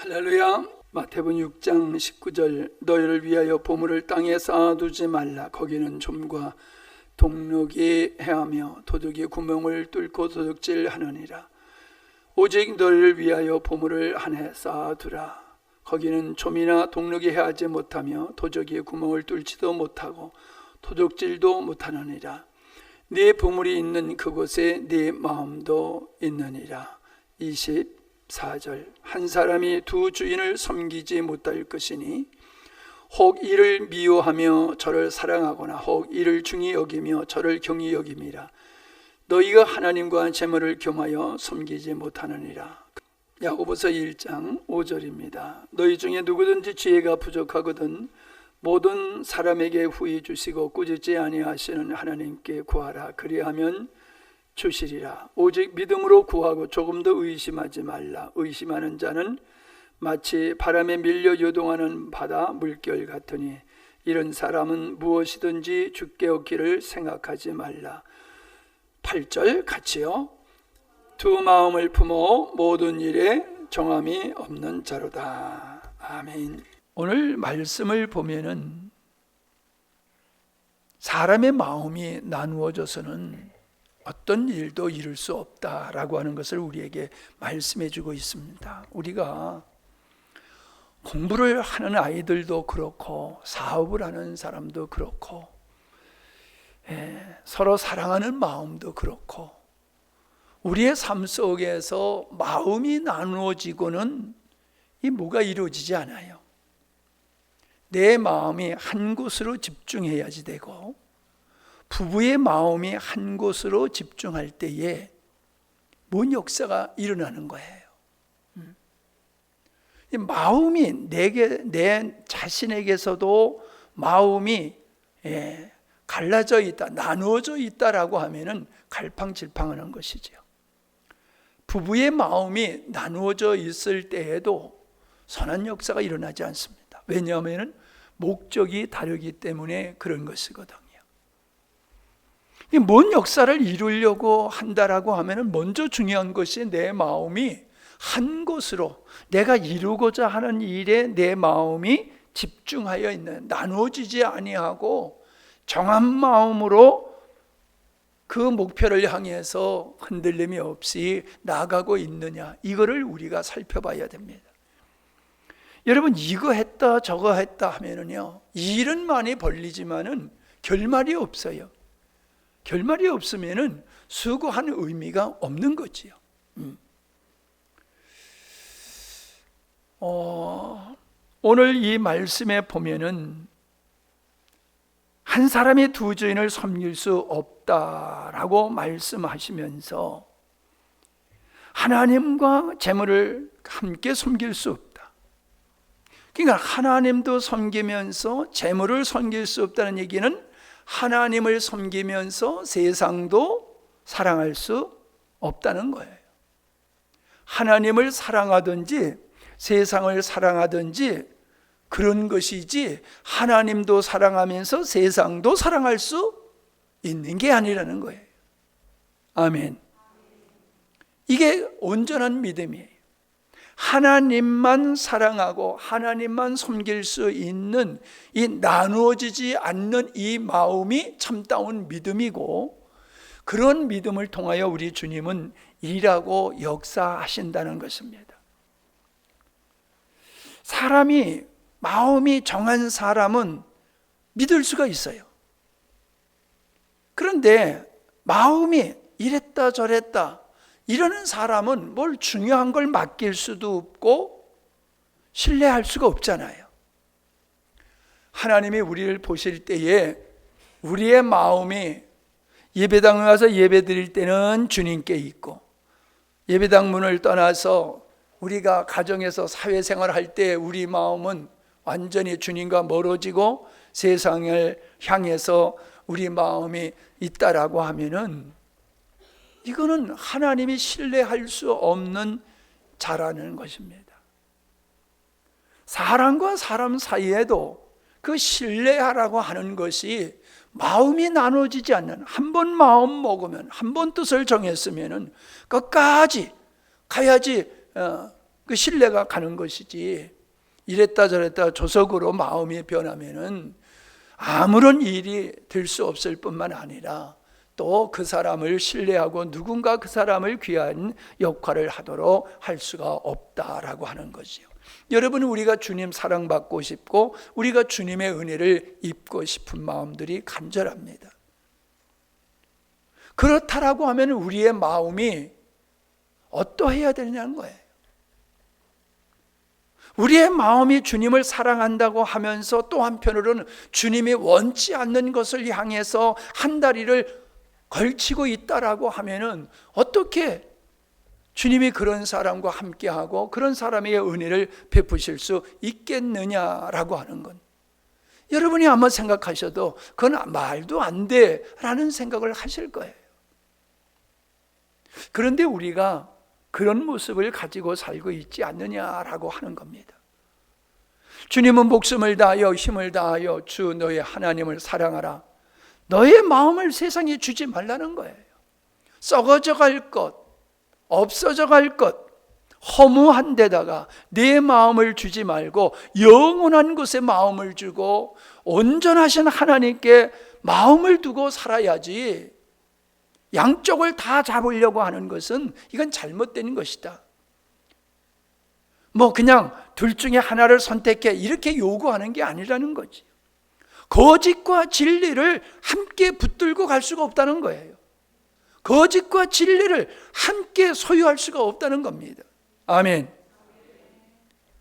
할렐루야. 마태복음 6장 19절 너희를 위하여 보물을 땅에 쌓아두지 말라. 거기는 좀과 동록이 해하며 도둑이 구멍을 뚫고 도둑질하느니라. 오직 너희를 위하여 보물을 안에 쌓아두라. 거기는 좀이나 동록이 해하지 못하며 도적이 구멍을 뚫지도 못하고 도둑질도 못하느니라. 네 보물이 있는 그곳에 네 마음도 있느니라. 24절 한 사람이 두 주인을 섬기지 못할 것이니 혹 이를 미워하며 저를 사랑하거나 혹 이를 중히 여기며 저를 경히 여김이라. 너희가 하나님과 재물을 겸하여 섬기지 못하느니라. 야고보서 1장 5절입니다. 너희 중에 누구든지 지혜가 부족하거든 모든 사람에게 후히 주시고 꾸짖지 아니하시는 하나님께 구하라. 그리하면 주시리라. 오직 믿음으로 구하고 조금 더 의심하지 말라. 의심하는 자는 마치 바람에 밀려 요동하는 바다 물결 같으니 이런 사람은 무엇이든지 주께 얻기를 생각하지 말라. 8절 같이요. 두 마음을 품어 모든 일에 정함이 없는 자로다. 아멘. 오늘 말씀을 보면은 사람의 마음이 나누어져서는 어떤 일도 이룰 수 없다라고 하는 것을 우리에게 말씀해 주고 있습니다. 우리가 공부를 하는 아이들도 그렇고 사업을 하는 사람도 그렇고 서로 사랑하는 마음도 그렇고 우리의 삶 속에서 마음이 나누어지고는 이 뭐가 이루어지지 않아요. 내 마음이 한 곳으로 집중해야지 되고 부부의 마음이 한 곳으로 집중할 때에 뭔 역사가 일어나는 거예요. 마음이 내 자신에게서도 마음이 갈라져 있다, 나누어져 있다라고 하면은 갈팡질팡하는 것이죠. 부부의 마음이 나누어져 있을 때에도 선한 역사가 일어나지 않습니다. 왜냐하면 목적이 다르기 때문에 그런 것이거든요. 뭔 역사를 이루려고 한다라고 하면 먼저 중요한 것이 내 마음이 한 곳으로 내가 이루고자 하는 일에 내 마음이 집중하여 있는, 나누어지지 아니하고 정한 마음으로 그 목표를 향해서 흔들림이 없이 나아가고 있느냐, 이거를 우리가 살펴봐야 됩니다. 여러분, 이거 했다 저거 했다 하면은요 일은 많이 벌리지만은 결말이 없어요. 결말이 없으면은 수고한 의미가 없는 거지요. 오늘 이 말씀에 보면은 한 사람이 두 주인을 섬길 수 없다라고 말씀하시면서 하나님과 재물을 함께 섬길 수 없다. 그러니까 하나님도 섬기면서 재물을 섬길 수 없다는 얘기는 하나님을 섬기면서 세상도 사랑할 수 없다는 거예요. 하나님을 사랑하든지 세상을 사랑하든지 그런 것이지 하나님도 사랑하면서 세상도 사랑할 수 있는 게 아니라는 거예요. 아멘. 이게 온전한 믿음이에요. 하나님만 사랑하고 하나님만 섬길 수 있는 이 나누어지지 않는 이 마음이 참다운 믿음이고, 그런 믿음을 통하여 우리 주님은 일하고 역사하신다는 것입니다. 사람이, 마음이 정한 사람은 믿을 수가 있어요. 그런데 마음이 이랬다 저랬다 이러는 사람은 뭘 중요한 걸 맡길 수도 없고 신뢰할 수가 없잖아요. 하나님이 우리를 보실 때에 우리의 마음이 예배당에 가서 예배 드릴 때는 주님께 있고, 예배당 문을 떠나서 우리가 가정에서 사회생활을 할 때 우리 마음은 완전히 주님과 멀어지고 세상을 향해서 우리 마음이 있다라고 하면은 이거는 하나님이 신뢰할 수 없는 자라는 것입니다. 사람과 사람 사이에도 그 신뢰하라고 하는 것이 마음이 나눠지지 않는, 한 번 마음 먹으면, 한 번 뜻을 정했으면 끝까지 가야지 그 신뢰가 가는 것이지, 이랬다 저랬다 조석으로 마음이 변하면은 아무런 일이 될 수 없을 뿐만 아니라 또 그 사람을 신뢰하고 누군가 그 사람을 귀한 역할을 하도록 할 수가 없다라고 하는 거지요. 여러분, 우리가 주님 사랑받고 싶고 우리가 주님의 은혜를 입고 싶은 마음들이 간절합니다. 그렇다라고 하면 우리의 마음이 어떠해야 되냐는 거예요. 우리의 마음이 주님을 사랑한다고 하면서 또 한편으로는 주님이 원치 않는 것을 향해서 한 다리를 걸치고 있다라고 하면은 어떻게 주님이 그런 사람과 함께하고 그런 사람에게 은혜를 베푸실 수 있겠느냐라고 하는 건, 여러분이 아마 생각하셔도 그건 말도 안 돼라는 생각을 하실 거예요. 그런데 우리가 그런 모습을 가지고 살고 있지 않느냐라고 하는 겁니다. 주님은 목숨을 다하여 힘을 다하여 주 너의 하나님을 사랑하라. 너의 마음을 세상에 주지 말라는 거예요. 썩어져 갈 것, 없어져 갈 것, 허무한 데다가 내 마음을 주지 말고 영원한 곳에 마음을 주고 온전하신 하나님께 마음을 두고 살아야지, 양쪽을 다 잡으려고 하는 것은 이건 잘못된 것이다. 그냥 둘 중에 하나를 선택해 이렇게 요구하는 게 아니라는 거지. 거짓과 진리를 함께 붙들고 갈 수가 없다는 거예요. 거짓과 진리를 함께 소유할 수가 없다는 겁니다. 아멘.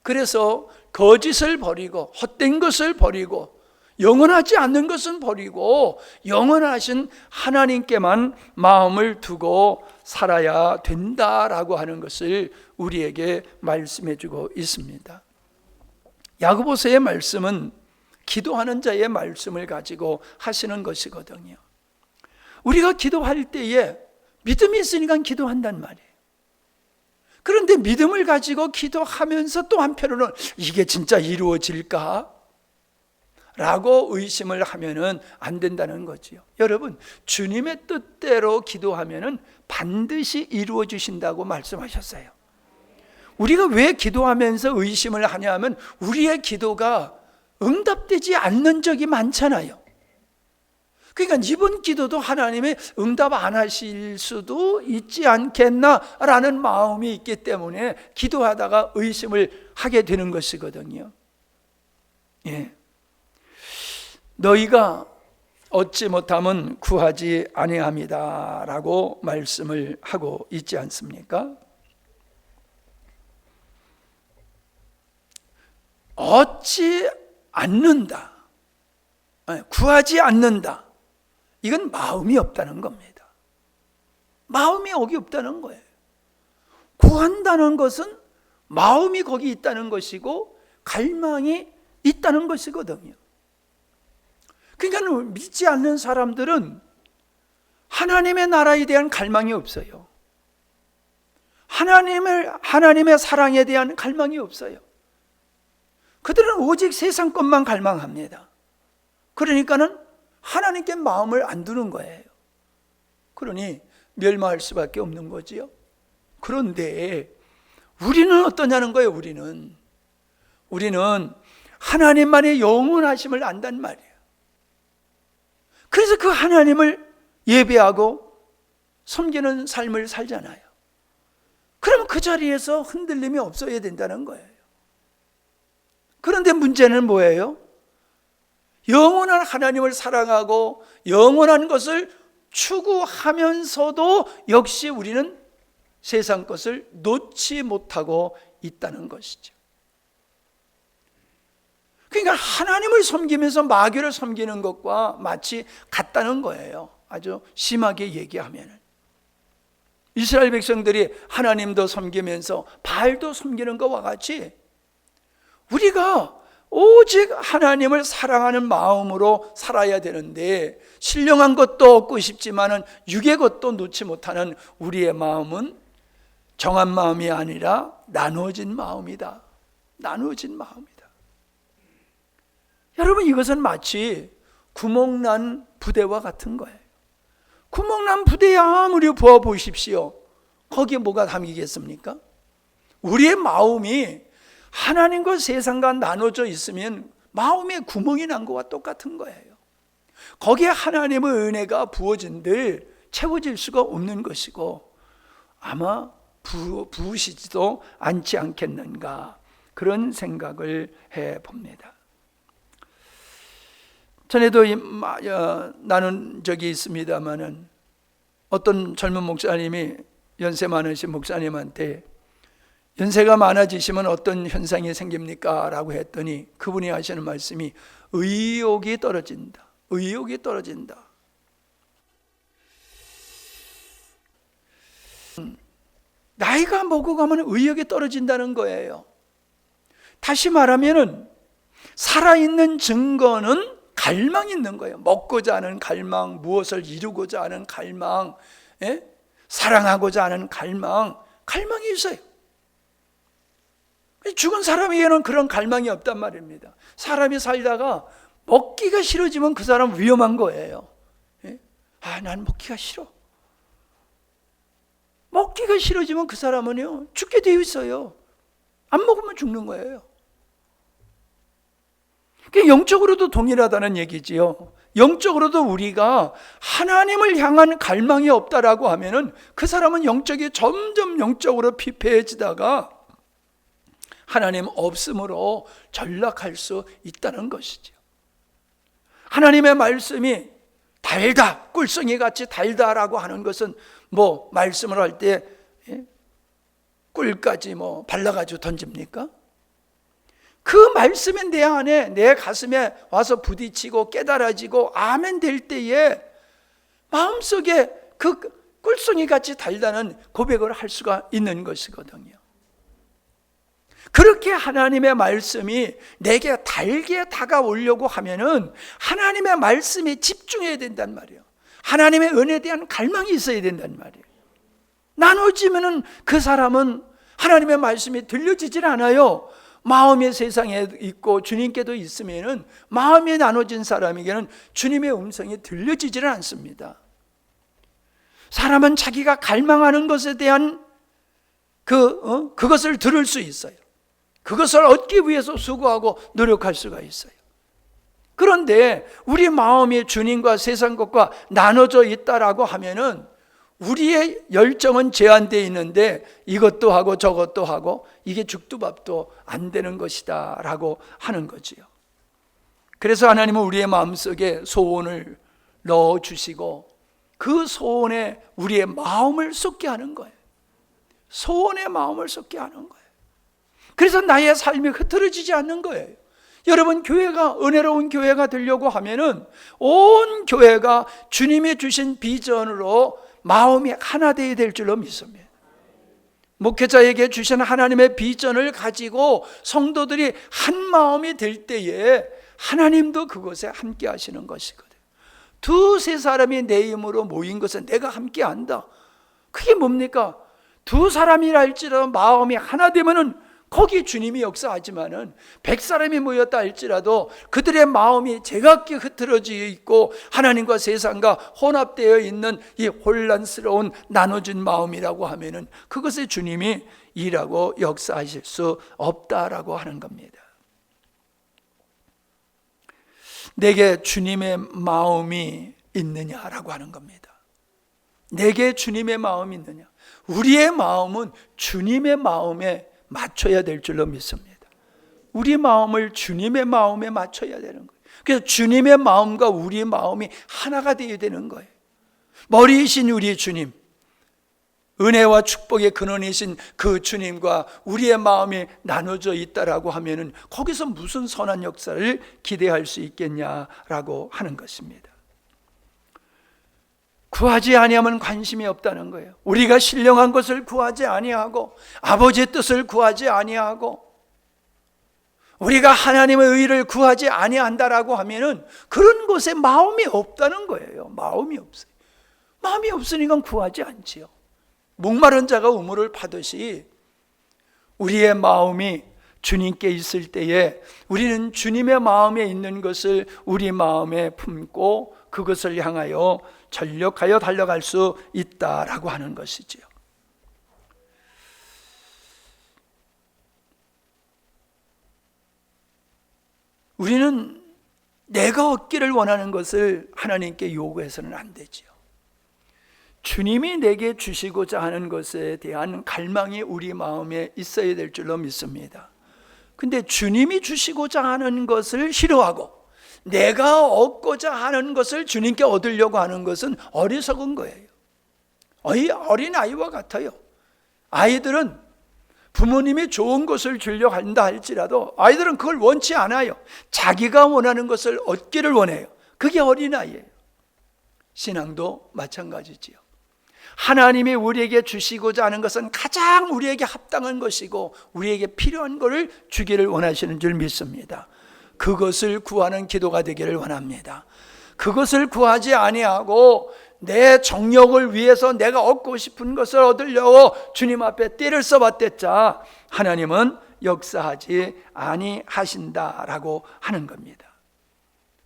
그래서 거짓을 버리고 헛된 것을 버리고 영원하지 않는 것은 버리고 영원하신 하나님께만 마음을 두고 살아야 된다라고 하는 것을 우리에게 말씀해 주고 있습니다. 야고보서의 말씀은 기도하는 자의 말씀을 가지고 하시는 것이거든요. 우리가 기도할 때에 믿음이 있으니까 기도한단 말이에요. 그런데 믿음을 가지고 기도하면서 또 한편으로는 이게 진짜 이루어질까? 라고 의심을 하면은 안 된다는 거지요. 여러분, 주님의 뜻대로 기도하면은 반드시 이루어 주신다고 말씀하셨어요. 우리가 왜 기도하면서 의심을 하냐면 우리의 기도가 응답되지 않는 적이 많잖아요. 그러니까 이번 기도도 하나님이 응답 안 하실 수도 있지 않겠나라는 마음이 있기 때문에 기도하다가 의심을 하게 되는 것이거든요. 예. 너희가 얻지 못함은 구하지 아니함이다 라고 말씀을 하고 있지 않습니까? 얻지 않는다, 구하지 않는다, 이건 마음이 없다는 겁니다. 마음이 거기 없다는 거예요. 구한다는 것은 마음이 거기 있다는 것이고 갈망이 있다는 것이거든요. 그러니까 믿지 않는 사람들은 하나님의 나라에 대한 갈망이 없어요. 하나님의 사랑에 대한 갈망이 없어요. 그들은 오직 세상 것만 갈망합니다. 그러니까는 하나님께 마음을 안 두는 거예요. 그러니 멸망할 수밖에 없는 거지요. 그런데 우리는 어떠냐는 거예요. 우리는 하나님만의 영원하심을 안단 말이에요. 그래서 그 하나님을 예배하고 섬기는 삶을 살잖아요. 그럼 그 자리에서 흔들림이 없어야 된다는 거예요. 그런데 문제는 뭐예요? 영원한 하나님을 사랑하고 영원한 것을 추구하면서도 역시 우리는 세상 것을 놓지 못하고 있다는 것이죠. 그러니까 하나님을 섬기면서 마귀를 섬기는 것과 마치 같다는 거예요. 아주 심하게 얘기하면 이스라엘 백성들이 하나님도 섬기면서 바알도 섬기는 것과 같이 우리가 오직 하나님을 사랑하는 마음으로 살아야 되는데, 신령한 것도 얻고 싶지만은 육의 것도 놓지 못하는 우리의 마음은 정한 마음이 아니라 나누어진 마음이다. 나누어진 마음이다. 여러분, 이것은 마치 구멍난 부대와 같은 거예요. 구멍난 부대에 아무리 부어 보십시오. 거기에 뭐가 담기겠습니까? 우리의 마음이 하나님과 세상과 나눠져 있으면 마음에 구멍이 난 것과 똑같은 거예요. 거기에 하나님의 은혜가 부어진들 채워질 수가 없는 것이고 아마 부으시지도 않지 않겠는가, 그런 생각을 해봅니다. 전에도 나눈 적이 있습니다마는 어떤 젊은 목사님이 연세 많으신 목사님한테 연세가 많아지시면 어떤 현상이 생깁니까? 라고 했더니 그분이 하시는 말씀이 의욕이 떨어진다. 의욕이 떨어진다. 나이가 먹어가면 의욕이 떨어진다는 거예요. 다시 말하면은 살아있는 증거는 갈망이 있는 거예요. 먹고자 하는 갈망, 무엇을 이루고자 하는 갈망, 사랑하고자 하는 갈망이 있어요. 죽은 사람에게는 그런 갈망이 없단 말입니다. 사람이 살다가 먹기가 싫어지면 그 사람 위험한 거예요. 난 먹기가 싫어. 먹기가 싫어지면 그 사람은요 죽게 되어 있어요. 안 먹으면 죽는 거예요. 영적으로도 동일하다는 얘기지요. 영적으로도 우리가 하나님을 향한 갈망이 없다라고 하면은 그 사람은 점점 영적으로 피폐해지다가 하나님 없음으로 전락할 수 있다는 것이죠. 하나님의 말씀이 달다, 꿀송이 같이 달다라고 하는 것은 말씀을 할 때 꿀까지 발라가지고 던집니까? 그 말씀이 내 안에, 내 가슴에 와서 부딪히고 깨달아지고 아멘 될 때에 마음속에 그 꿀송이 같이 달다는 고백을 할 수가 있는 것이거든요. 그렇게 하나님의 말씀이 내게 달게 다가오려고 하면은 하나님의 말씀에 집중해야 된단 말이에요. 하나님의 은혜에 대한 갈망이 있어야 된단 말이에요. 나눠지면은 그 사람은 하나님의 말씀이 들려지질 않아요. 마음의 세상에 있고 주님께도 있으면은 마음이 나눠진 사람에게는 주님의 음성이 들려지질 않습니다. 사람은 자기가 갈망하는 것에 대한 그것을 들을 수 있어요. 그것을 얻기 위해서 수고하고 노력할 수가 있어요. 그런데 우리 마음이 주님과 세상 것과 나눠져 있다라고 하면은 우리의 열정은 제한되어 있는데 이것도 하고 저것도 하고 이게 죽도 밥도 안 되는 것이다 라고 하는 거지요. 그래서 하나님은 우리의 마음속에 소원을 넣어주시고 그 소원에 우리의 마음을 쏟게 하는 거예요. 소원의 마음을 쏟게 하는 거예요. 그래서 나의 삶이 흐트러지지 않는 거예요. 여러분, 교회가 은혜로운 교회가 되려고 하면은 온 교회가 주님이 주신 비전으로 마음이 하나 되어야 될 줄로 믿습니다. 목회자에게 주신 하나님의 비전을 가지고 성도들이 한 마음이 될 때에 하나님도 그것에 함께 하시는 것이거든요. 두세 사람이 내 힘으로 모인 것은 내가 함께 한다. 그게 뭡니까? 두 사람이라 할지라도 마음이 하나 되면은 거기 주님이 역사하지만은 100사람이 모였다 할지라도 그들의 마음이 제각기 흐트러져 있고 하나님과 세상과 혼합되어 있는 이 혼란스러운 나눠진 마음이라고 하면은 그것에 주님이 일하고 역사하실 수 없다라고 하는 겁니다. 내게 주님의 마음이 있느냐라고 하는 겁니다. 내게 주님의 마음이 있느냐. 우리의 마음은 주님의 마음에 맞춰야 될 줄로 믿습니다. 우리 마음을 주님의 마음에 맞춰야 되는 거예요. 그래서 주님의 마음과 우리의 마음이 하나가 되어야 되는 거예요. 머리이신 우리 주님, 은혜와 축복의 근원이신 그 주님과 우리의 마음이 나눠져 있다라고 하면은 거기서 무슨 선한 역사를 기대할 수 있겠냐라고 하는 것입니다. 구하지 아니하면 관심이 없다는 거예요. 우리가 신령한 것을 구하지 아니하고 아버지의 뜻을 구하지 아니하고 우리가 하나님의 의를 구하지 아니한다라고 하면은 그런 곳에 마음이 없다는 거예요. 마음이 없어요. 마음이 없으니까 구하지 않지요. 목마른 자가 우물을 파듯이 우리의 마음이 주님께 있을 때에 우리는 주님의 마음에 있는 것을 우리 마음에 품고 그것을 향하여 전력하여 달려갈 수 있다라고 하는 것이지요. 우리는 내가 얻기를 원하는 것을 하나님께 요구해서는 안 되지요. 주님이 내게 주시고자 하는 것에 대한 갈망이 우리 마음에 있어야 될 줄로 믿습니다. 근데 주님이 주시고자 하는 것을 싫어하고 내가 얻고자 하는 것을 주님께 얻으려고 하는 것은 어리석은 거예요. 어린아이와 같아요. 아이들은 부모님이 좋은 것을 주려고 한다 할지라도 아이들은 그걸 원치 않아요. 자기가 원하는 것을 얻기를 원해요. 그게 어린아이예요. 신앙도 마찬가지지요. 하나님이 우리에게 주시고자 하는 것은 가장 우리에게 합당한 것이고 우리에게 필요한 것을 주기를 원하시는 줄 믿습니다. 그것을 구하는 기도가 되기를 원합니다. 그것을 구하지 아니하고 내 정욕을 위해서 내가 얻고 싶은 것을 얻으려고 주님 앞에 띠를 써봤댔자 하나님은 역사하지 아니하신다라고 하는 겁니다.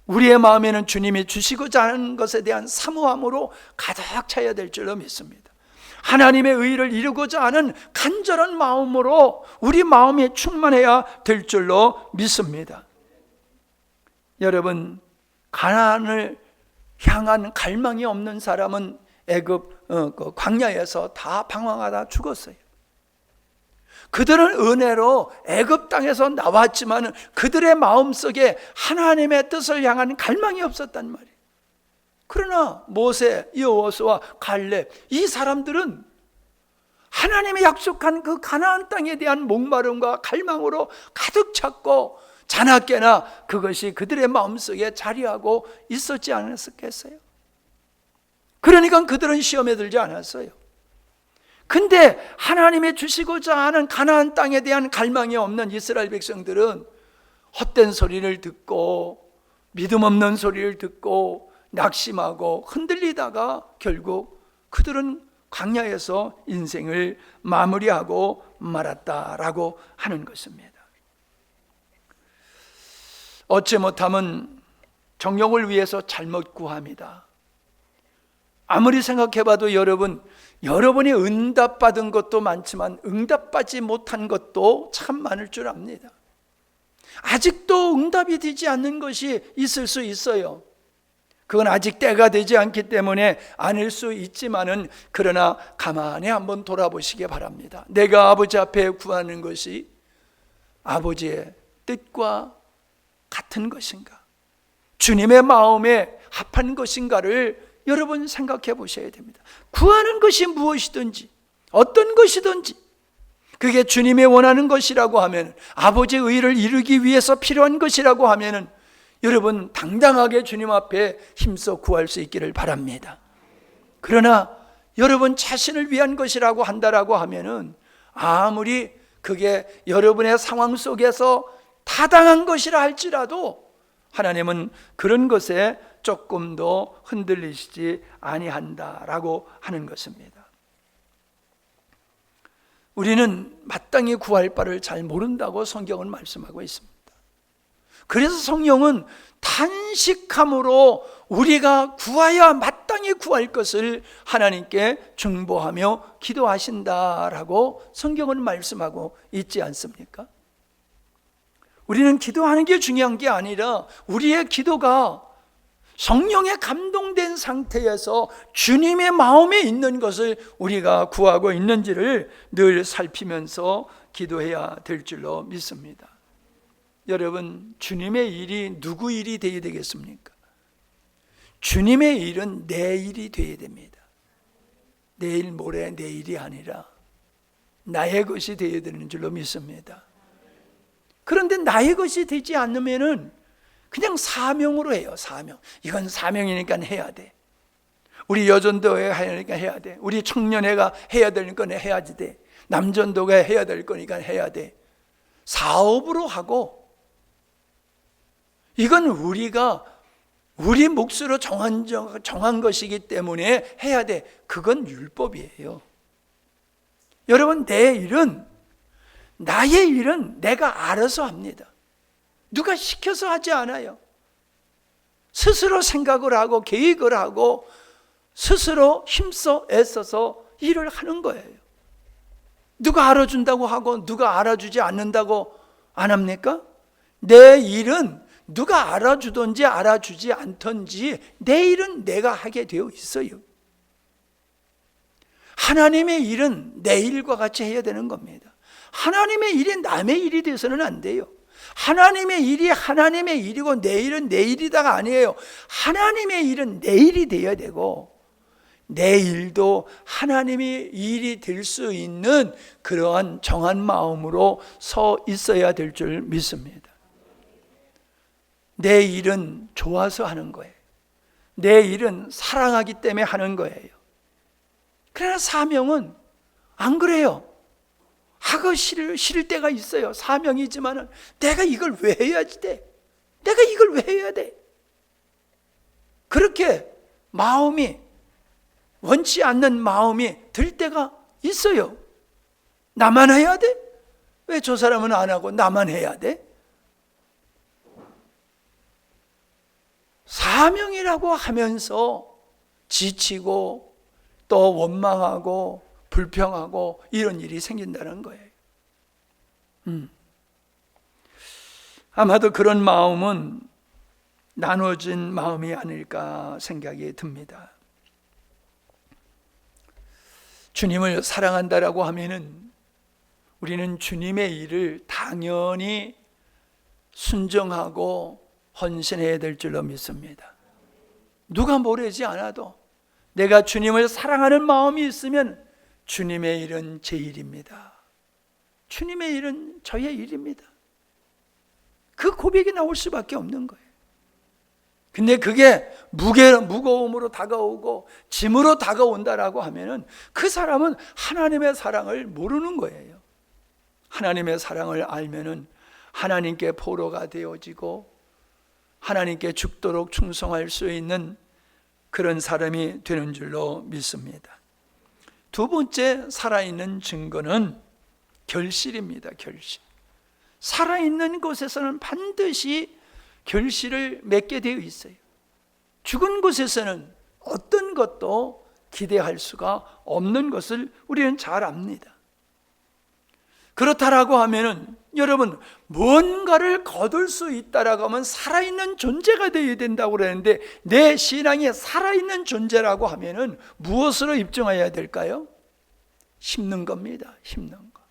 우리의 마음에는 주님이 주시고자 하는 것에 대한 사모함으로 가득 차야 될 줄로 믿습니다. 하나님의 의를 이루고자 하는 간절한 마음으로 우리 마음이 충만해야 될 줄로 믿습니다. 여러분, 가나안을 향한 갈망이 없는 사람은 애굽 광야에서 다 방황하다 죽었어요. 그들은 은혜로 애굽 땅에서 나왔지만 그들의 마음속에 하나님의 뜻을 향한 갈망이 없었단 말이에요. 그러나 모세, 여호수아, 갈렙 이 사람들은 하나님이 약속한 그 가나안 땅에 대한 목마름과 갈망으로 가득 찼고 자나깨나 그것이 그들의 마음속에 자리하고 있었지 않았겠어요? 그러니까 그들은 시험에 들지 않았어요. 근데 하나님이 주시고자 하는 가나안 땅에 대한 갈망이 없는 이스라엘 백성들은 헛된 소리를 듣고 믿음 없는 소리를 듣고 낙심하고 흔들리다가 결국 그들은 광야에서 인생을 마무리하고 말았다라고 하는 것입니다. 어찌 못하면 정욕을 위해서 잘못 구합니다. 아무리 생각해봐도 여러분이 응답받은 것도 많지만 응답받지 못한 것도 참 많을 줄 압니다. 아직도 응답이 되지 않는 것이 있을 수 있어요. 그건 아직 때가 되지 않기 때문에 아닐 수 있지만은 그러나 가만히 한번 돌아보시기 바랍니다. 내가 아버지 앞에 구하는 것이 아버지의 뜻과 같은 것인가? 주님의 마음에 합한 것인가를 여러분 생각해 보셔야 됩니다. 구하는 것이 무엇이든지 어떤 것이든지 그게 주님이 원하는 것이라고 하면 아버지의 의를 이루기 위해서 필요한 것이라고 하면 여러분 당당하게 주님 앞에 힘써 구할 수 있기를 바랍니다. 그러나 여러분 자신을 위한 것이라고 한다라고 하면 아무리 그게 여러분의 상황 속에서 타당한 것이라 할지라도 하나님은 그런 것에 조금 더 흔들리시지 아니한다라고 하는 것입니다. 우리는 마땅히 구할 바를 잘 모른다고 성경은 말씀하고 있습니다. 그래서 성령은 탄식함으로 우리가 구하야 마땅히 구할 것을 하나님께 중보하며 기도하신다라고 성경은 말씀하고 있지 않습니까? 우리는 기도하는 게 중요한 게 아니라 우리의 기도가 성령에 감동된 상태에서 주님의 마음에 있는 것을 우리가 구하고 있는지를 늘 살피면서 기도해야 될 줄로 믿습니다. 여러분, 주님의 일이 누구 일이 되어야 되겠습니까? 주님의 일은 내 일이 되어야 됩니다. 내일 모레 내 일이 아니라 나의 것이 되어야 되는 줄로 믿습니다. 그런데 나의 것이 되지 않으면은 그냥 사명으로 해요. 사명. 이건 사명이니까 해야 돼. 우리 여전도회 하니까 해야 돼. 우리 청년회가 해야 될 거네 해야지 돼. 남전도가 해야 될 거니까 해야 돼. 사업으로 하고 이건 우리가 우리 몫으로 정한 것이기 때문에 해야 돼. 그건 율법이에요. 여러분, 나의 일은 내가 알아서 합니다. 누가 시켜서 하지 않아요. 스스로 생각을 하고 계획을 하고 스스로 힘써 애써서 일을 하는 거예요. 누가 알아준다고 하고 누가 알아주지 않는다고 안 합니까? 내 일은 누가 알아주든지 알아주지 않든지 내 일은 내가 하게 되어 있어요. 하나님의 일은 내 일과 같이 해야 되는 겁니다. 하나님의 일이 남의 일이 돼서는 안 돼요. 하나님의 일이 하나님의 일이고 내 일은 내 일이다가 아니에요. 하나님의 일은 내 일이 되어야 되고 내 일도 하나님의 일이 될 수 있는 그러한 정한 마음으로 서 있어야 될 줄 믿습니다. 내 일은 좋아서 하는 거예요. 내 일은 사랑하기 때문에 하는 거예요. 그러나 사명은 안 그래요. 하기 싫을 때가 있어요. 사명이지만은 내가 이걸 왜 해야지 돼? 내가 이걸 왜 해야 돼? 그렇게 마음이 원치 않는 마음이 들 때가 있어요. 나만 해야 돼? 왜 저 사람은 안 하고 나만 해야 돼? 사명이라고 하면서 지치고 또 원망하고 불평하고 이런 일이 생긴다는 거예요. 아마도 그런 마음은 나눠진 마음이 아닐까 생각이 듭니다. 주님을 사랑한다라고 하면은 우리는 주님의 일을 당연히 순종하고 헌신해야 될 줄로 믿습니다. 누가 뭐라지 않아도 내가 주님을 사랑하는 마음이 있으면 주님의 일은 제 일입니다. 주님의 일은 저의 일입니다. 그 고백이 나올 수밖에 없는 거예요. 근데 그게 무거움으로 다가오고 짐으로 다가온다라고 하면은 그 사람은 하나님의 사랑을 모르는 거예요. 하나님의 사랑을 알면은 하나님께 포로가 되어지고 하나님께 죽도록 충성할 수 있는 그런 사람이 되는 줄로 믿습니다. 두 번째 살아있는 증거는 결실입니다. 결실. 살아있는 곳에서는 반드시 결실을 맺게 되어 있어요. 죽은 곳에서는 어떤 것도 기대할 수가 없는 것을 우리는 잘 압니다. 그렇다라고 하면은 여러분 뭔가를 거둘 수 있다라고 하면 살아있는 존재가 되어야 된다고 그러는데 내 신앙이 살아있는 존재라고 하면은 무엇으로 입증해야 될까요? 심는 겁니다. 심는 거.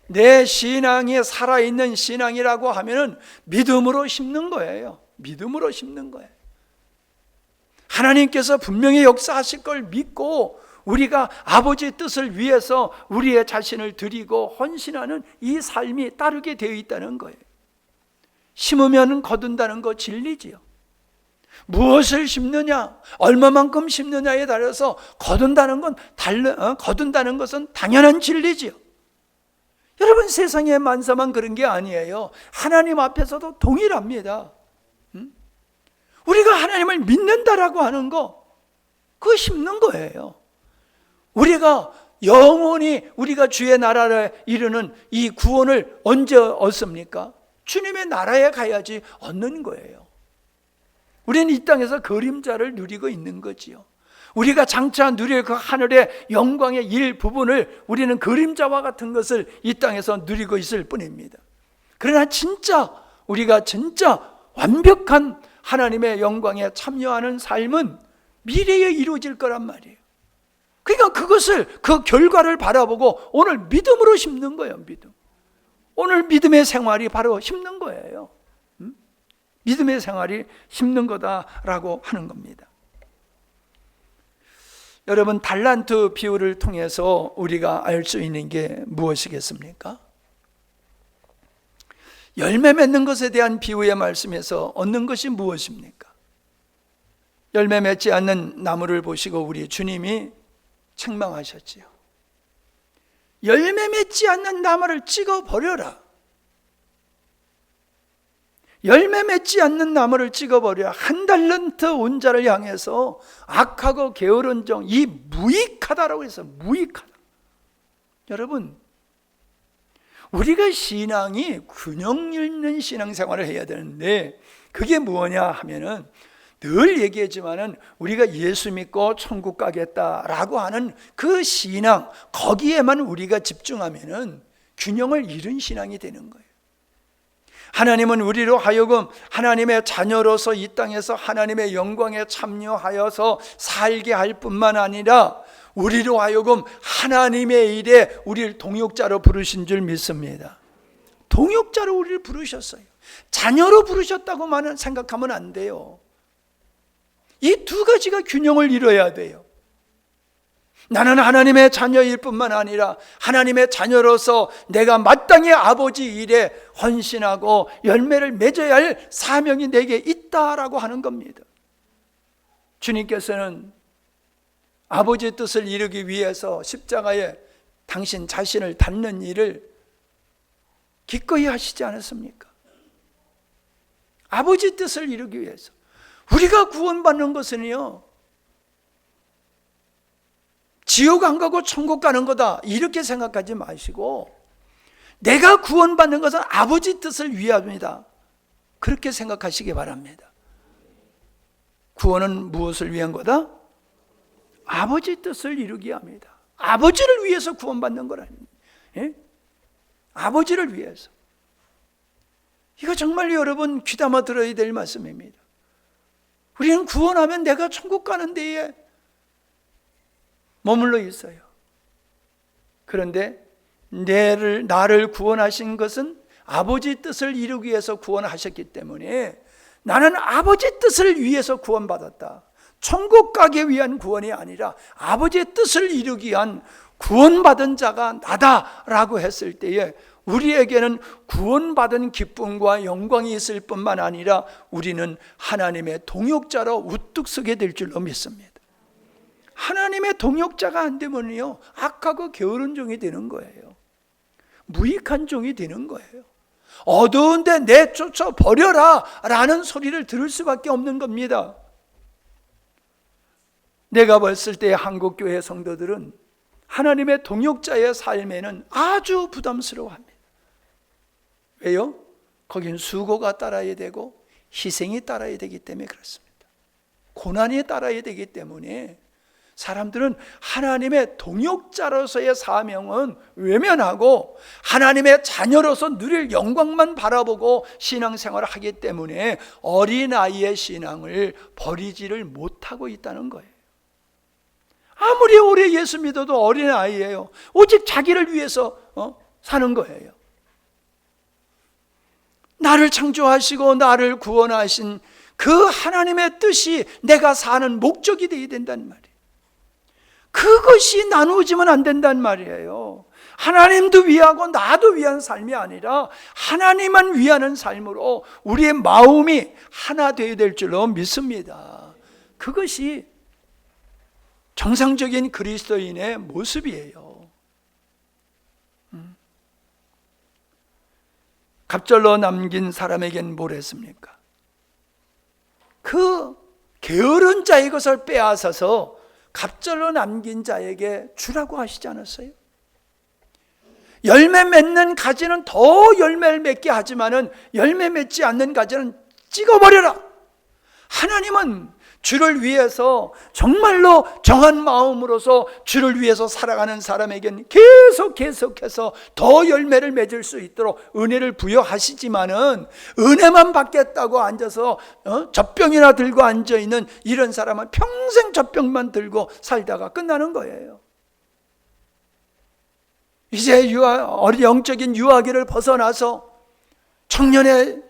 내 신앙이 살아있는 신앙이라고 하면은 믿음으로 심는 거예요. 믿음으로 심는 거예요. 하나님께서 분명히 역사하실 걸 믿고 우리가 아버지의 뜻을 위해서 우리의 자신을 드리고 헌신하는 이 삶이 따르게 되어 있다는 거예요. 심으면 거둔다는 거 진리지요. 무엇을 심느냐, 얼마만큼 심느냐에 따라서 거둔다는 것은 당연한 진리지요. 여러분 세상의 만사만 그런 게 아니에요. 하나님 앞에서도 동일합니다. 우리가 하나님을 믿는다라고 하는 거 그거 심는 거예요. 우리가 영원히 우리가 주의 나라에 이르는 이 구원을 언제 얻습니까? 주님의 나라에 가야지 얻는 거예요. 우리는 이 땅에서 그림자를 누리고 있는 거지요. 우리가 장차 누릴 그 하늘의 영광의 일부분을 우리는 그림자와 같은 것을 이 땅에서 누리고 있을 뿐입니다. 그러나 진짜 우리가 진짜 완벽한 하나님의 영광에 참여하는 삶은 미래에 이루어질 거란 말이에요. 그러니까 그 결과를 바라보고 오늘 믿음으로 심는 거예요. 믿음. 오늘 믿음의 생활이 바로 심는 거예요. 믿음의 생활이 심는 거다라고 하는 겁니다. 여러분 달란트 비유를 통해서 우리가 알 수 있는 게 무엇이겠습니까? 열매 맺는 것에 대한 비유의 말씀에서 얻는 것이 무엇입니까? 열매 맺지 않는 나무를 보시고 우리 주님이 책망하셨지요. 열매 맺지 않는 나무를 찍어버려라. 열매 맺지 않는 나무를 찍어버려. 한 달란트 온 자를 향해서 악하고 게으른 종, 이 무익하다라고 해서 무익하다. 여러분 우리가 신앙이 균형 있는 신앙생활을 해야 되는데 그게 뭐냐 하면은 늘 얘기했지만은 우리가 예수 믿고 천국 가겠다라고 하는 그 신앙 거기에만 우리가 집중하면은 균형을 잃은 신앙이 되는 거예요. 하나님은 우리로 하여금 하나님의 자녀로서 이 땅에서 하나님의 영광에 참여하여서 살게 할 뿐만 아니라 우리로 하여금 하나님의 일에 우리를 동역자로 부르신 줄 믿습니다. 동역자로 우리를 부르셨어요. 자녀로 부르셨다고만 생각하면 안 돼요. 이 두 가지가 균형을 이뤄야 돼요. 나는 하나님의 자녀일 뿐만 아니라 하나님의 자녀로서 내가 마땅히 아버지 일에 헌신하고 열매를 맺어야 할 사명이 내게 있다라고 하는 겁니다. 주님께서는 아버지의 뜻을 이루기 위해서 십자가에 당신 자신을 닫는 일을 기꺼이 하시지 않았습니까? 아버지의 뜻을 이루기 위해서. 우리가 구원받는 것은요, 지옥 안 가고 천국 가는 거다 이렇게 생각하지 마시고, 내가 구원받는 것은 아버지 뜻을 위함이다 그렇게 생각하시기 바랍니다. 구원은 무엇을 위한 거다? 아버지 뜻을 이루기 합니다. 아버지를 위해서 구원받는 거라니. 예? 아버지를 위해서. 이거 정말 여러분 귀담아 들어야 될 말씀입니다. 우리는 구원하면 내가 천국 가는 데에 머물러 있어요. 그런데 나를 구원하신 것은 아버지 뜻을 이루기 위해서 구원하셨기 때문에 나는 아버지 뜻을 위해서 구원받았다. 천국 가기 위한 구원이 아니라 아버지의 뜻을 이루기 위한 구원받은 자가 나다라고 했을 때에 우리에게는 구원받은 기쁨과 영광이 있을 뿐만 아니라 우리는 하나님의 동역자로 우뚝 서게 될 줄로 믿습니다. 하나님의 동역자가 안 되면요, 악하고 게으른 종이 되는 거예요. 무익한 종이 되는 거예요. 어두운데 내쫓아 버려라 라는 소리를 들을 수밖에 없는 겁니다. 내가 봤을 때 한국교회 성도들은 하나님의 동역자의 삶에는 아주 부담스러워합니다. 왜요? 거긴 수고가 따라야 되고 희생이 따라야 되기 때문에 그렇습니다. 고난이 따라야 되기 때문에 사람들은 하나님의 동역자로서의 사명은 외면하고 하나님의 자녀로서 누릴 영광만 바라보고 신앙생활을 하기 때문에 어린아이의 신앙을 버리지를 못하고 있다는 거예요. 아무리 오래 예수 믿어도 어린아이예요. 오직 자기를 위해서 사는 거예요. 나를 창조하시고 나를 구원하신 그 하나님의 뜻이 내가 사는 목적이 되어야 된단 말이에요. 그것이 나누어지면 안 된단 말이에요. 하나님도 위하고 나도 위한 삶이 아니라 하나님만 위하는 삶으로 우리의 마음이 하나 되어야 될 줄로 믿습니다. 그것이 정상적인 그리스도인의 모습이에요. 갑절로 남긴 사람에겐 뭘 했습니까? 그 게으른 자의 것을 빼앗아서 갑절로 남긴 자에게 주라고 하시지 않았어요? 열매 맺는 가지는 더 열매를 맺게 하지만은 열매 맺지 않는 가지는 찍어버려라. 하나님은 주를 위해서 정말로 정한 마음으로서 주를 위해서 살아가는 사람에게는 계속해서 더 열매를 맺을 수 있도록 은혜를 부여하시지만은 은혜만 받겠다고 앉아서 젖병이나 들고 앉아있는 이런 사람은 평생 젖병만 들고 살다가 끝나는 거예요. 이제 영적인 유아기를 벗어나서 청년의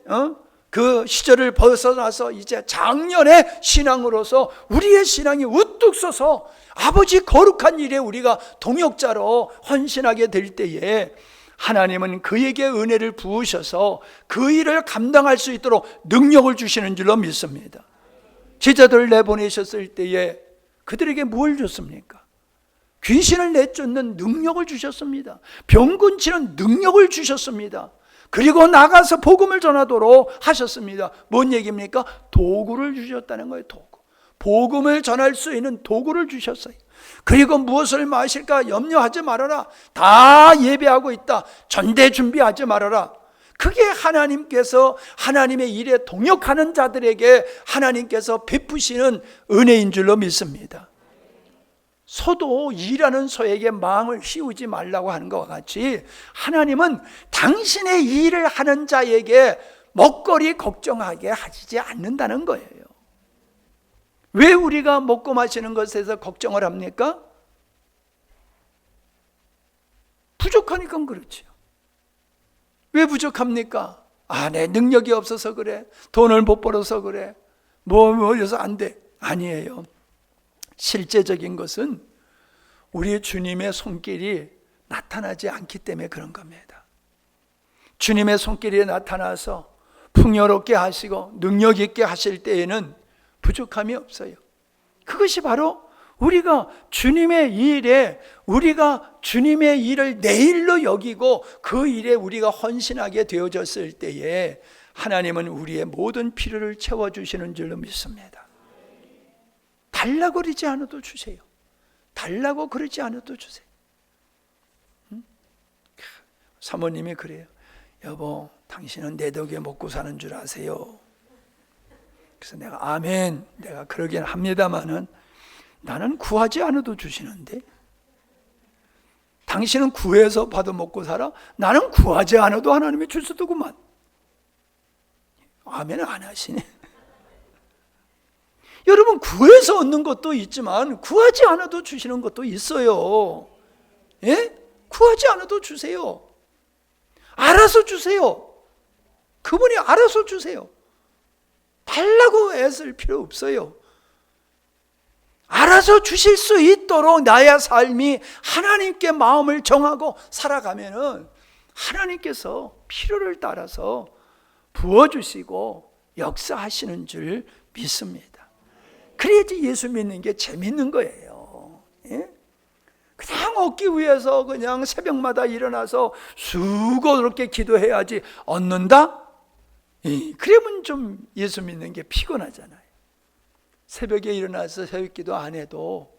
그 시절을 벗어나서 이제 장년의 신앙으로서 우리의 신앙이 우뚝 서서 아버지 거룩한 일에 우리가 동역자로 헌신하게 될 때에 하나님은 그에게 은혜를 부으셔서 그 일을 감당할 수 있도록 능력을 주시는 줄로 믿습니다. 제자들을 내보내셨을 때에 그들에게 뭘 줬습니까? 귀신을 내쫓는 능력을 주셨습니다. 병 고치는 능력을 주셨습니다. 그리고 나가서 복음을 전하도록 하셨습니다. 뭔 얘기입니까? 도구를 주셨다는 거예요. 도구. 복음을 전할 수 있는 도구를 주셨어요. 그리고 무엇을 마실까 염려하지 말아라. 다 예배하고 있다. 전대 준비하지 말아라. 그게 하나님께서 하나님의 일에 동역하는 자들에게 하나님께서 베푸시는 은혜인 줄로 믿습니다. 소도 일하는 소에게 마음을 씌우지 말라고 하는 것과 같이 하나님은 당신의 일을 하는 자에게 먹거리 걱정하게 하시지 않는다는 거예요. 왜 우리가 먹고 마시는 것에서 걱정을 합니까? 부족하니까 그렇죠. 왜 부족합니까? 내 능력이 없어서 그래. 돈을 못 벌어서 그래. 뭐여서 안 돼. 아니에요. 실제적인 것은 우리 주님의 손길이 나타나지 않기 때문에 그런 겁니다. 주님의 손길이 나타나서 풍요롭게 하시고 능력 있게 하실 때에는 부족함이 없어요. 그것이 바로 우리가 주님의 일에, 우리가 주님의 일을 내 일로 여기고 그 일에 우리가 헌신하게 되어졌을 때에 하나님은 우리의 모든 필요를 채워주시는 줄로 믿습니다. 달라고 그러지 않아도 주세요. 달라고 그러지 않아도 주세요. 사모님이 그래요. 여보, 당신은 내 덕에 먹고 사는 줄 아세요? 그래서 내가 아멘, 내가 그러긴 합니다마는 나는 구하지 않아도 주시는데, 당신은 구해서 받아 먹고 살아? 나는 구하지 않아도 하나님이 줄 수도구만. 아멘을 안 하시네. 여러분, 구해서 얻는 것도 있지만 구하지 않아도 주시는 것도 있어요. 예? 구하지 않아도 주세요. 알아서 주세요. 그분이 알아서 주세요. 달라고 애쓸 필요 없어요. 알아서 주실 수 있도록 나의 삶이 하나님께 마음을 정하고 살아가면은 하나님께서 필요를 따라서 부어주시고 역사하시는 줄 믿습니다. 그래야지 예수 믿는 게 재밌는 거예요. 예? 그냥 얻기 위해서 그냥 새벽마다 일어나서 수고스럽게 기도해야지 얻는다? 예, 그러면 좀 예수 믿는 게 피곤하잖아요. 새벽에 일어나서 새벽기도 안 해도,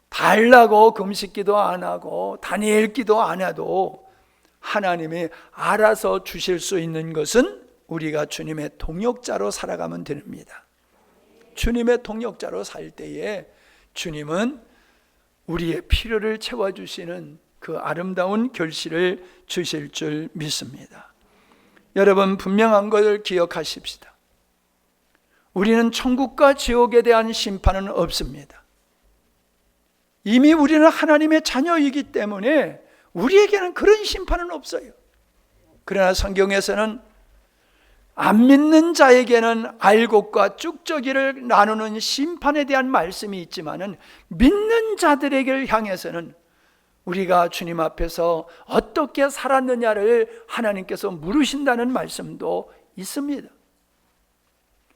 달라고 금식기도 안 하고 다니엘기도 안 해도 하나님이 알아서 주실 수 있는 것은 우리가 주님의 동역자로 살아가면 됩니다. 주님의 동역자로 살 때에 주님은 우리의 필요를 채워주시는 그 아름다운 결실을 주실 줄 믿습니다. 여러분, 분명한 것을 기억하십시다. 우리는 천국과 지옥에 대한 심판은 없습니다. 이미 우리는 하나님의 자녀이기 때문에 우리에게는 그런 심판은 없어요. 그러나 성경에서는 안 믿는 자에게는 알곡과 쭉저기를 나누는 심판에 대한 말씀이 있지만은 믿는 자들에게 향해서는 우리가 주님 앞에서 어떻게 살았느냐를 하나님께서 물으신다는 말씀도 있습니다.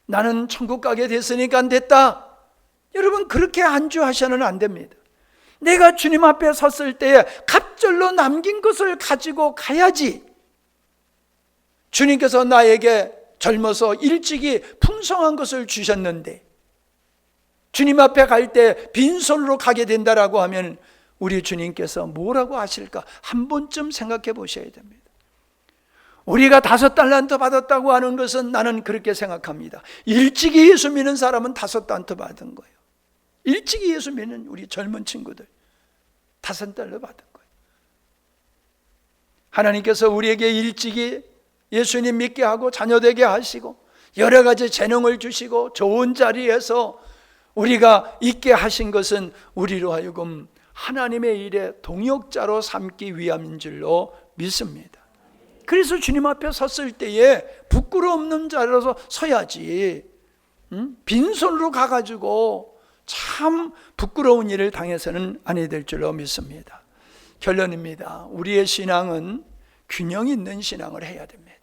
나는 천국 가게 됐으니까 안 됐다. 여러분, 그렇게 안주하셔는 안 됩니다. 내가 주님 앞에 섰을 때에 갑절로 남긴 것을 가지고 가야지. 주님께서 나에게 젊어서 일찍이 풍성한 것을 주셨는데 주님 앞에 갈 때 빈손으로 가게 된다라고 하면 우리 주님께서 뭐라고 하실까 한 번쯤 생각해 보셔야 됩니다. 우리가 5달란트 받았다고 하는 것은 나는 그렇게 생각합니다. 일찍이 예수 믿는 사람은 5달란트 받은 거예요. 일찍이 예수 믿는 우리 젊은 친구들 5달러 받은 거예요. 하나님께서 우리에게 일찍이 예수님 믿게 하고 자녀되게 하시고 여러 가지 재능을 주시고 좋은 자리에서 우리가 있게 하신 것은 우리로 하여금 하나님의 일에 동역자로 삼기 위함인 줄로 믿습니다. 그래서 주님 앞에 섰을 때에 부끄러움없는 자로서 서야지, 빈손으로 가가지고 참 부끄러운 일을 당해서는 아니 될 줄로 믿습니다. 결론입니다. 우리의 신앙은 균형 있는 신앙을 해야 됩니다.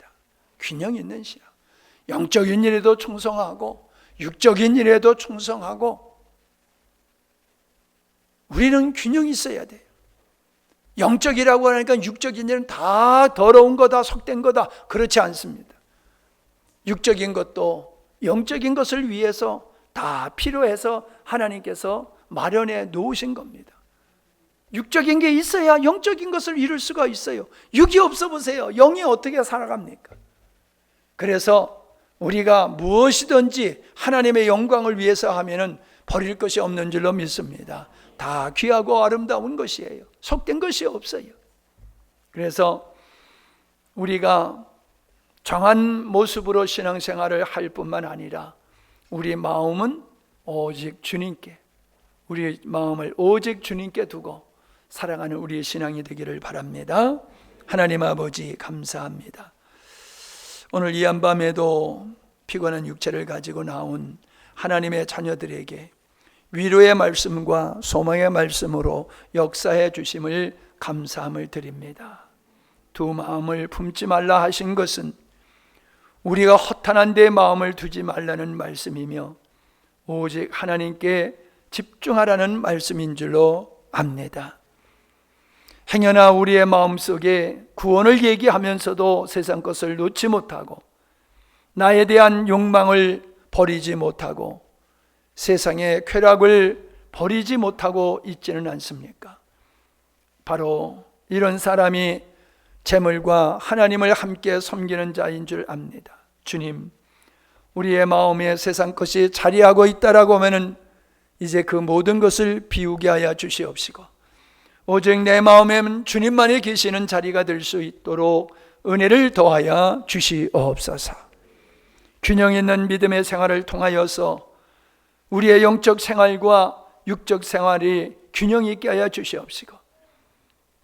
균형 있는 신앙. 영적인 일에도 충성하고 육적인 일에도 충성하고 우리는 균형이 있어야 돼요. 영적이라고 하니까 육적인 일은 다 더러운 거다, 속된 거다. 그렇지 않습니다. 육적인 것도 영적인 것을 위해서 다 필요해서 하나님께서 마련해 놓으신 겁니다. 육적인 게 있어야 영적인 것을 이룰 수가 있어요. 육이 없어 보세요. 영이 어떻게 살아갑니까? 그래서 우리가 무엇이든지 하나님의 영광을 위해서 하면은 버릴 것이 없는 줄로 믿습니다. 다 귀하고 아름다운 것이에요. 속된 것이 없어요. 그래서 우리가 정한 모습으로 신앙생활을 할 뿐만 아니라 우리 마음은 오직 주님께, 우리 마음을 오직 주님께 두고 살아가는 우리의 신앙이 되기를 바랍니다. 하나님 아버지 감사합니다. 오늘 이 한밤에도 피곤한 육체를 가지고 나온 하나님의 자녀들에게 위로의 말씀과 소망의 말씀으로 역사해 주심을 감사함을 드립니다. 두 마음을 품지 말라 하신 것은 우리가 허탄한 데 마음을 두지 말라는 말씀이며 오직 하나님께 집중하라는 말씀인 줄로 압니다. 행여나 우리의 마음속에 구원을 얘기하면서도 세상 것을 놓지 못하고 나에 대한 욕망을 버리지 못하고 세상의 쾌락을 버리지 못하고 있지는 않습니까? 바로 이런 사람이 재물과 하나님을 함께 섬기는 자인 줄 압니다. 주님, 우리의 마음에 세상 것이 자리하고 있다라고 하면은 이제 그 모든 것을 비우게 하여 주시옵시고 오직 내 마음에는 주님만이 계시는 자리가 될 수 있도록 은혜를 더하여 주시옵소서. 균형 있는 믿음의 생활을 통하여서 우리의 영적 생활과 육적 생활이 균형 있게 하여 주시옵시고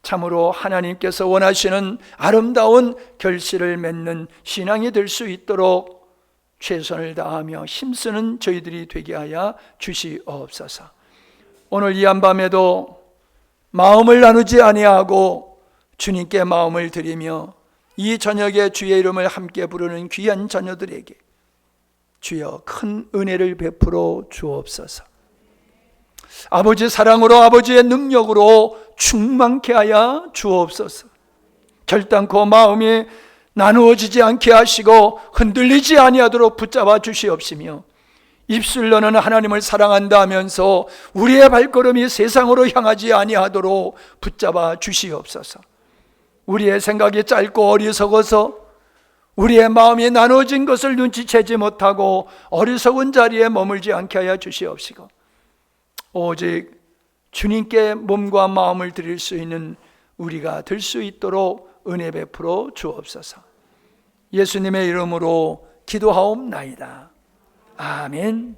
참으로 하나님께서 원하시는 아름다운 결실을 맺는 신앙이 될 수 있도록 최선을 다하며 힘쓰는 저희들이 되게 하여 주시옵소서. 오늘 이 한밤에도 마음을 나누지 아니하고 주님께 마음을 드리며 이 저녁에 주의 이름을 함께 부르는 귀한 자녀들에게 주여 큰 은혜를 베풀어 주옵소서. 아버지 사랑으로 아버지의 능력으로 충만케 하여 주옵소서. 결단코 마음이 나누어지지 않게 하시고 흔들리지 아니하도록 붙잡아 주시옵시며 입술로는 하나님을 사랑한다 하면서 우리의 발걸음이 세상으로 향하지 아니하도록 붙잡아 주시옵소서. 우리의 생각이 짧고 어리석어서 우리의 마음이 나눠진 것을 눈치채지 못하고 어리석은 자리에 머물지 않게 하여 주시옵시고 오직 주님께 몸과 마음을 드릴 수 있는 우리가 될 수 있도록 은혜 베풀어 주옵소서. 예수님의 이름으로 기도하옵나이다. 아멘.